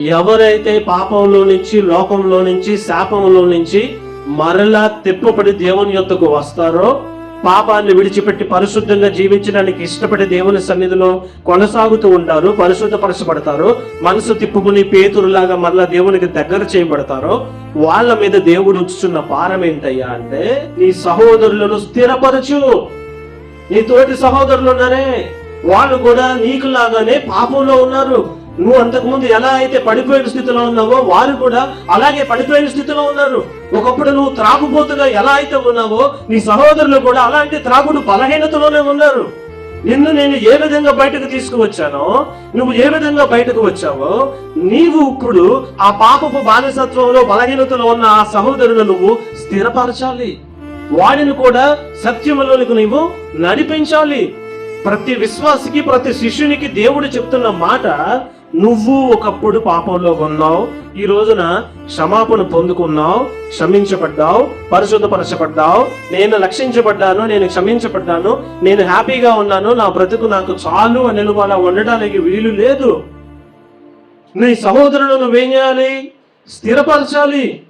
ఎవరైతే పాపంలో నుంచి, లోకంలో నుంచి, శాపంలో నుంచి మరలా తిప్పబడి దేవుని యొద్దకు వస్తారో, పాపాన్ని విడిచిపెట్టి పరిశుద్ధంగా జీవించడానికి ఇష్టపడి దేవుని సన్నిధిలో కొనసాగుతూ ఉంటారు, పరిశుద్ధపరచబడతారు, మనసు తిప్పుకుని పేతురులాగా మరలా దేవునికి దగ్గర చేయబడతారో, వాళ్ళ మీద దేవుడు ఉంచుతున్న భారం ఏంటయ్యా అంటే, నీ సహోదరులను స్థిరపరచు. నీ తోటి సహోదరులు ఉన్నారే, వాళ్ళు కూడా నీకులాగానే పాపంలో ఉన్నారు. నువ్వు అంతకుముందు ఎలా అయితే పడిపోయిన స్థితిలో ఉన్నావో వారు కూడా అలాగే పడిపోయిన స్థితిలో ఉన్నారు. ఒకప్పుడు నువ్వు త్రాగుబోతుగా ఎలా అయితే ఉన్నావో నీ సహోదరులు కూడా అలాంటి త్రాగుడు బలహీనతలోనే ఉన్నారు. నిన్ను నేను ఏ విధంగా బయటకు తీసుకువచ్చానో, నువ్వు ఏ విధంగా బయటకు వచ్చావో, నీవు ఇప్పుడు ఆ పాపపు బానిసత్వంలో బలహీనతలో ఉన్న ఆ సహోదరులు నువ్వు స్థిరపరచాలి. వాడిని కూడా సత్యములోనికి నీవు నడిపించాలి. ప్రతి విశ్వాసికి, ప్రతి శిష్యునికి దేవుడు చెప్తున్న మాట, నువ్వు ఒకప్పుడు పాపంలో ఉన్నావు, ఈ రోజున క్షమాపణ పొందుకున్నావు, క్షమించబడ్డావు, పరిశుద్ధపరచబడ్డావు, నేను రక్షించబడ్డాను, నేను క్షమించబడ్డాను, నేను హ్యాపీగా ఉన్నాను, నా బ్రతుకు నాకు చాలు అని నువ్వు అలా ఉండడానికి వీలు లేదు. నీ సహోదరులను నువ్వేం చేయాలి? స్థిరపరచాలి.